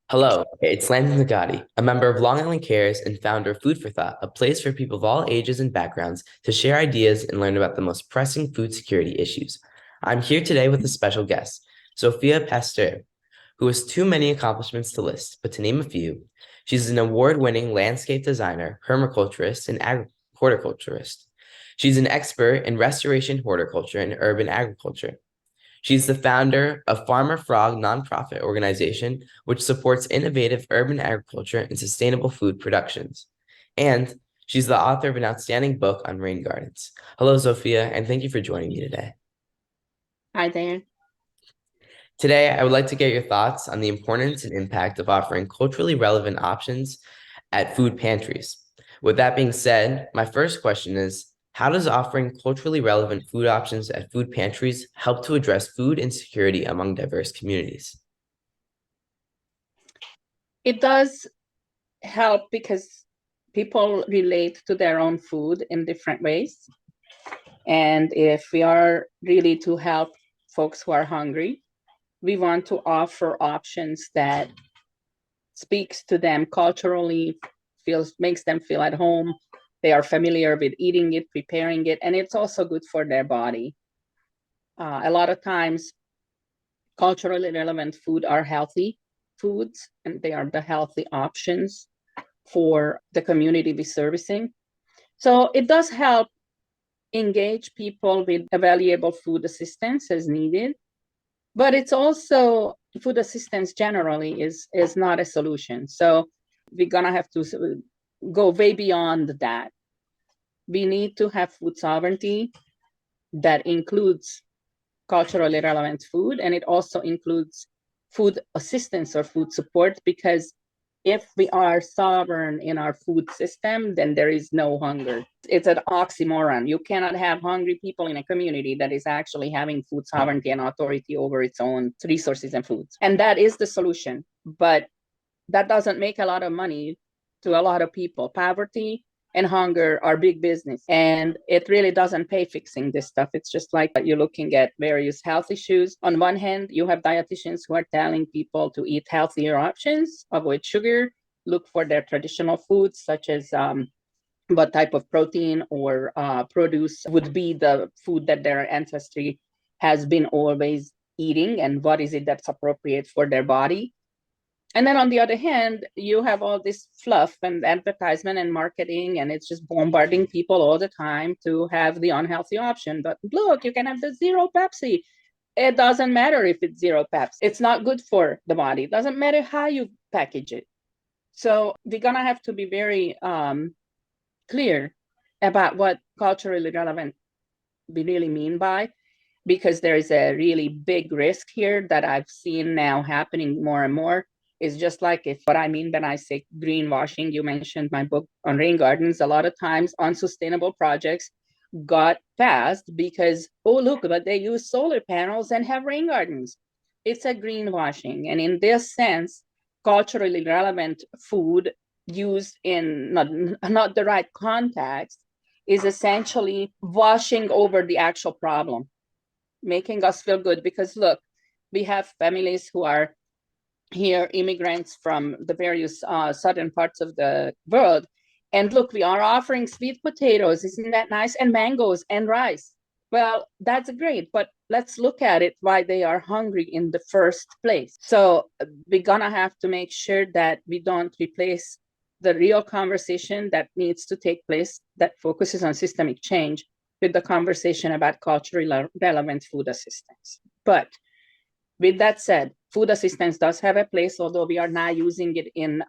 Hello, it's Landon Nagati, a member of Long Island Cares and founder of Food for Thought, a place for people of all ages and backgrounds to share ideas and learn about the most pressing food security issues. I'm here today with a special guest, Zsofia Pasztor, who has too many accomplishments to list, but to name a few, she's an award-winning landscape designer, permaculturist, and horticulturist. She's an expert in restoration horticulture and urban agriculture. She's the founder of Farmer Frog nonprofit organization, which supports innovative urban agriculture and sustainable food productions. And she's the author of an outstanding book on rain gardens. Hello, Zsofia, and thank you for joining me today. Hi there. Today, I would like to get your thoughts on the importance and impact of offering culturally relevant options at food pantries. With that being said, my first question is, how does offering culturally relevant food options at food pantries help to address food insecurity among diverse communities? It does help because people relate to their own food in different ways. And if we are really to help folks who are hungry, we want to offer options that speaks to them culturally, makes them feel at home. They are familiar with eating it, preparing it, and it's also good for their body. A lot of times, culturally relevant food are healthy foods, and they are the healthy options for the community we're servicing. So it does help engage people with available food assistance as needed, but it's also food assistance generally is not a solution. So we're gonna have to go way beyond that. We need to have food sovereignty that includes culturally relevant food, and it also includes food assistance or food support, because if we are sovereign in our food system, then there is no hunger. It's an oxymoron. You cannot have hungry people in a community that is actually having food sovereignty and authority over its own resources and foods. And that is the solution. But that doesn't make a lot of money to a lot of people. Poverty and hunger are big business, and it really doesn't pay fixing this stuff. It's just like you're looking at various health issues. On one hand, you have dietitians who are telling people to eat healthier options, avoid sugar, look for their traditional foods, such as what type of protein or produce would be the food that their ancestry has been always eating, and what is it that's appropriate for their body. And then on the other hand, you have all this fluff and advertisement and marketing, and it's just bombarding people all the time to have the unhealthy option. But look, you can have the zero Pepsi. It doesn't matter if it's zero Pepsi. It's not good for the body. It doesn't matter how you package it. So we're gonna have to be very clear about what culturally relevant we really mean by, because there is a really big risk here that I've seen now happening more and more. Is just like if what I mean when I say greenwashing. You mentioned my book on rain gardens. A lot of times unsustainable projects got passed because, oh, look, but they use solar panels and have rain gardens. It's a greenwashing. And in this sense, culturally relevant food used in not the right context is essentially washing over the actual problem, making us feel good. Because look, we have families who are here, immigrants from the various southern parts of the world. And look, we are offering sweet potatoes. Isn't that nice? And mangoes and rice. Well, that's great, but let's look at it why they are hungry in the first place. So we're gonna have to make sure that we don't replace the real conversation that needs to take place that focuses on systemic change with the conversation about culturally relevant food assistance. But with that said, food assistance does have a place, although we are not using it in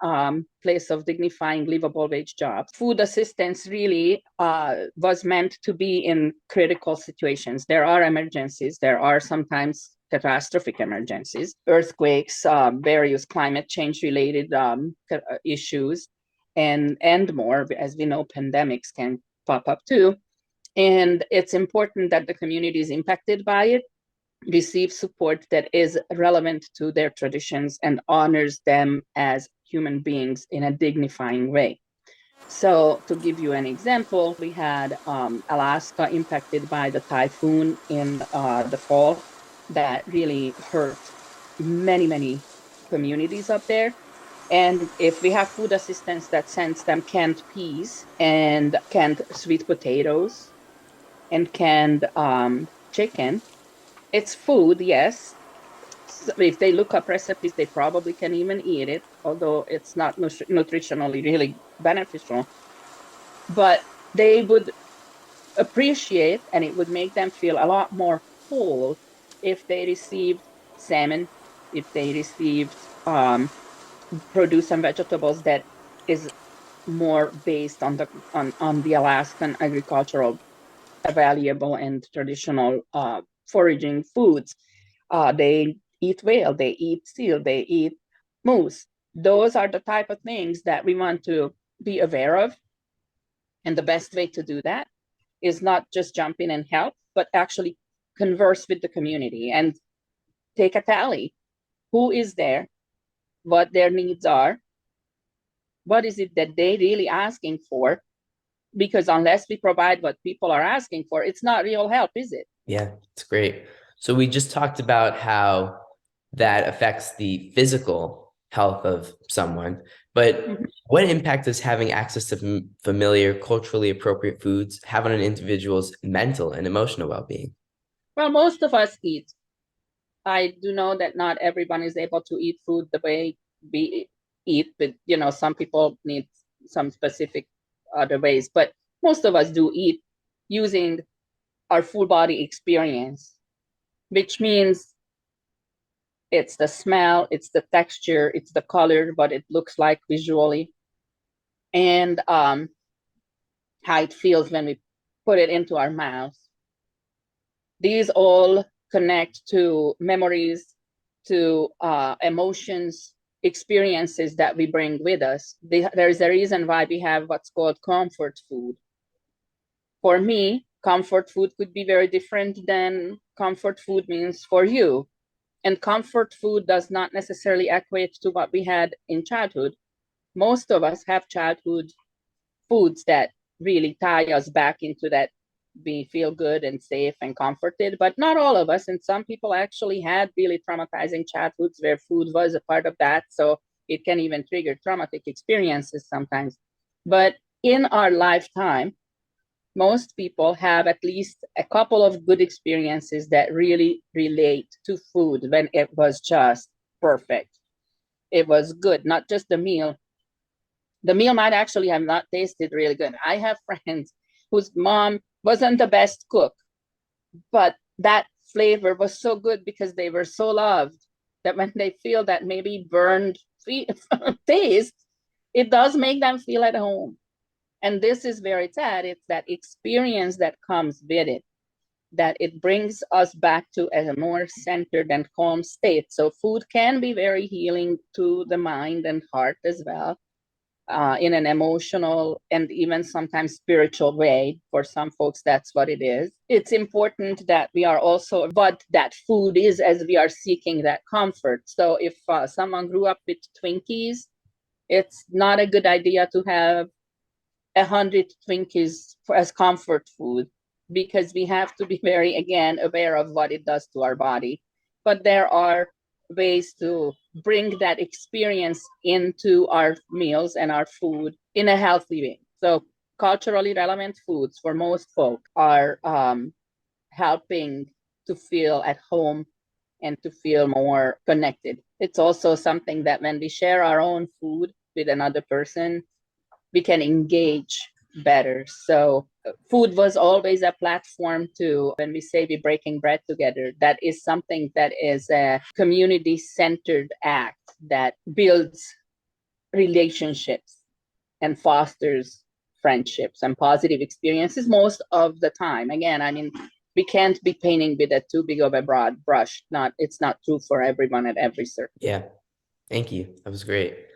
place of dignifying livable wage jobs. Food assistance really was meant to be in critical situations. There are emergencies. There are sometimes catastrophic emergencies, earthquakes, various climate change related issues, and more. As we know, pandemics can pop up too. And it's important that the communities impacted by it receive support that is relevant to their traditions and honors them as human beings in a dignifying way. So to give you an example, we had Alaska impacted by the typhoon in the fall that really hurt many communities up there. And if we have food assistance that sends them canned peas and canned sweet potatoes and canned chicken, it's food, yes. So if they look up recipes, they probably can even eat it, although it's not nutritionally really beneficial. But they would appreciate, and it would make them feel a lot more whole if they received salmon, if they received produce and vegetables that is more based on the Alaskan agricultural valuable and traditional foraging foods. They eat whale, they eat seal, they eat moose. Those are the type of things that we want to be aware of. And the best way to do that is not just jump in and help, but actually converse with the community and take a tally. Who is there? What their needs are? What is it that they really asking for? Because unless we provide what people are asking for, it's not real help, is it? Yeah, it's great. So we just talked about how that affects the physical health of someone, but Mhm. what impact does having access to familiar, culturally appropriate foods have on an individual's mental and emotional well-being? Well, most of us eat. I do know that not everyone is able to eat food the way we eat, but some people need some specific other ways. But most of us do eat using our full body experience, which means it's the smell, it's the texture, it's the color, what it looks like visually, and how it feels when we put it into our mouth. These all connect to memories, to emotions, experiences that we bring with us. There is a reason why we have what's called comfort food. For me, comfort food could be very different than comfort food means for you. And comfort food does not necessarily equate to what we had in childhood. Most of us have childhood foods that really tie us back into that we feel good and safe and comforted, but not all of us. And some people actually had really traumatizing childhoods where food was a part of that. So it can even trigger traumatic experiences sometimes. But in our lifetime, most people have at least a couple of good experiences that really relate to food when it was just perfect. It was good, not just the meal. The meal might actually have not tasted really good. I have friends whose mom wasn't the best cook, but that flavor was so good because they were so loved that when they feel that maybe burned taste, it does make them feel at home. And this is where it's at. It's that experience that comes with it, that it brings us back to a more centered and calm state. So food can be very healing to the mind and heart as well, in an emotional and even sometimes spiritual way. For some folks, that's what it is. It's important that we are also what that food is as we are seeking that comfort. So if someone grew up with Twinkies, it's not a good idea to have 100 Twinkies as comfort food, because we have to be very, again, aware of what it does to our body. But there are ways to bring that experience into our meals and our food in a healthy way. So culturally relevant foods for most folk are helping to feel at home and to feel more connected. It's also something that when we share our own food with another person, we can engage better. So food was always a platform to, when we say we're breaking bread together, that is something that is a community-centered act that builds relationships and fosters friendships and positive experiences most of the time. Again, I mean, we can't be painting with a too big of a broad brush. It's not true for everyone at every circle. Yeah, thank you. That was great.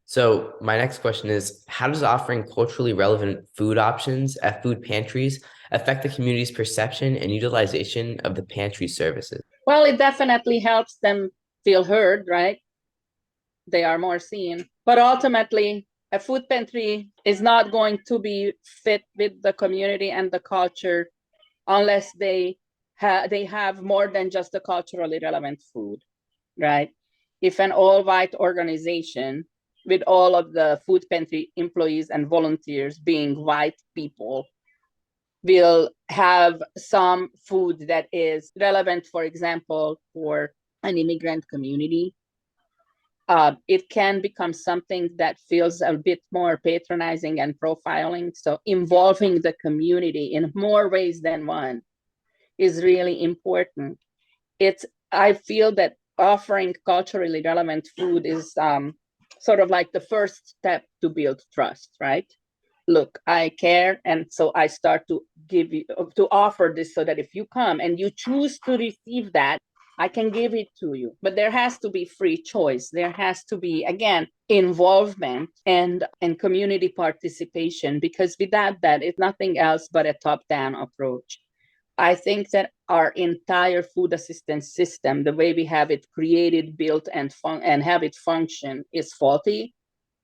So my next question is, how does offering culturally relevant food options at food pantries affect the community's perception and utilization of the pantry services? Well, it definitely helps them feel heard, right? They are more seen. But ultimately, a food pantry is not going to be fit with the community and the culture unless they have more than just the culturally relevant food, right? If an all-white organization with all of the food pantry employees and volunteers being white people will have some food that is relevant, for example, for an immigrant community, it can become something that feels a bit more patronizing and profiling. So involving the community in more ways than one is really important. I feel that offering culturally relevant food is sort of like the first step to build trust, right? Look, I care, and so I start to offer this so that if you come and you choose to receive that, I can give it to you. But there has to be free choice. There has to be, again, involvement and community participation, because without that, it's nothing else but a top-down approach. I think that our entire food assistance system, the way we have it created, built, and have it function, is faulty.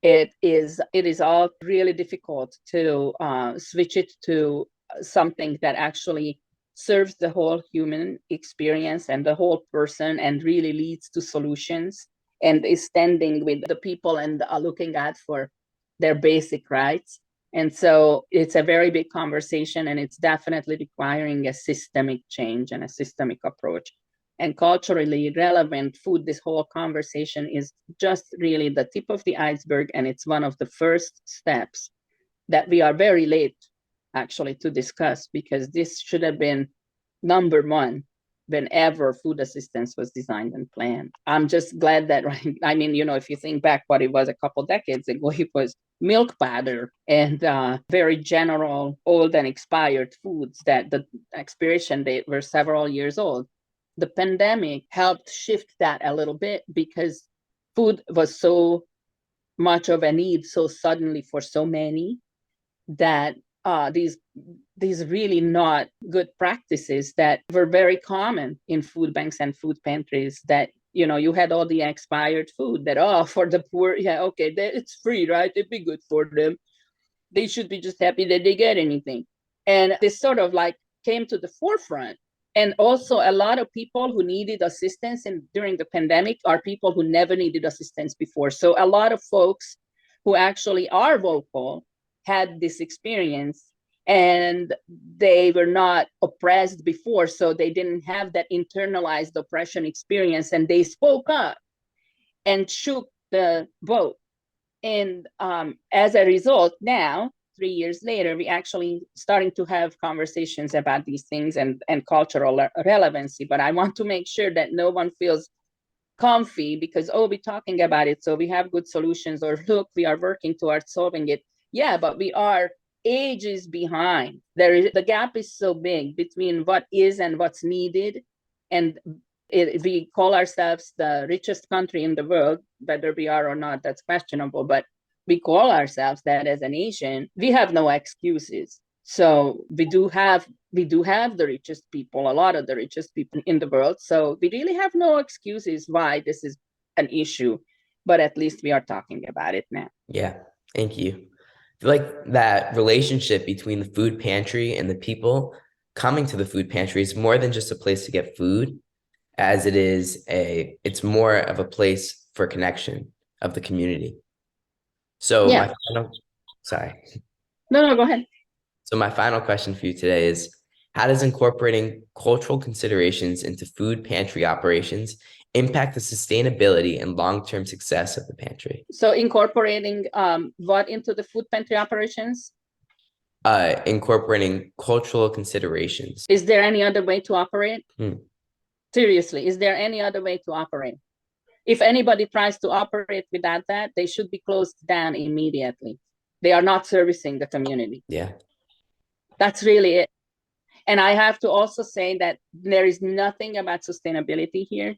It is all really difficult to switch it to something that actually serves the whole human experience and the whole person and really leads to solutions and is standing with the people and looking out for their basic rights. And so it's a very big conversation, and it's definitely requiring a systemic change and a systemic approach. And culturally relevant food, this whole conversation is just really the tip of the iceberg, and it's one of the first steps that we are very late actually to discuss, because this should have been number one whenever food assistance was designed and planned. I'm just glad that, right, I mean, if you think back what it was a couple decades ago, it was milk powder and very general old and expired foods that the expiration date were several years old. The pandemic helped shift that a little bit because food was so much of a need so suddenly for so many that these really not good practices that were very common in food banks and food pantries, that you had all the expired food that, for the poor, yeah, okay, it's free, right? It'd be good for them. They should be just happy that they get anything. And this sort of like came to the forefront. And also a lot of people who needed assistance during the pandemic are people who never needed assistance before. So a lot of folks who actually are vocal had this experience, and they were not oppressed before, so they didn't have that internalized oppression experience, and they spoke up and shook the boat. And as a result, now 3 years later, we actually starting to have conversations about these things and cultural relevancy. But I want to make sure that no one feels comfy because, we're talking about it, so we have good solutions, or look, we are working towards solving it. Yeah, but we are ages behind. The gap is so big between what is and what's needed. And we call ourselves the richest country in the world, whether we are or not, that's questionable, but we call ourselves that as a nation. We have no excuses. So we do have the richest people, a lot of the richest people in the world. So we really have no excuses why this is an issue, but at least we are talking about it now. Yeah, thank you. I feel like that relationship between the food pantry and the people coming to the food pantry is more than just a place to get food, as it's more of a place for connection of the community. So Yeah. sorry. No, go ahead. So my final question for you today is, how does incorporating cultural considerations into food pantry operations impact the sustainability and long-term success of the pantry? So incorporating what into the food pantry operations? Incorporating cultural considerations. Is there any other way to operate? Hmm. Seriously, is there any other way to operate? If anybody tries to operate without that, they should be closed down immediately. They are not servicing the community. Yeah. That's really it. And I have to also say that there is nothing about sustainability here.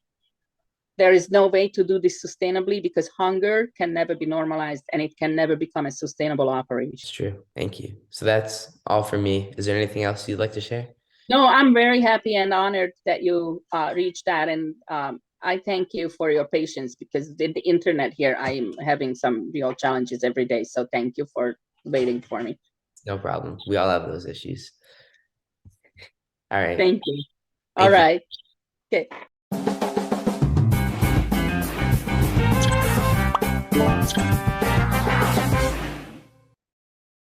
There is no way to do this sustainably because hunger can never be normalized and it can never become a sustainable operation. It's true. Thank you. So that's all for me. Is there anything else you'd like to share? No, I'm very happy and honored that you reached out and I thank you for your patience, because the internet here, I'm having some real challenges every day. So thank you for waiting for me. No problem. We all have those issues. All right. Thank you. Thank All you. right. Okay.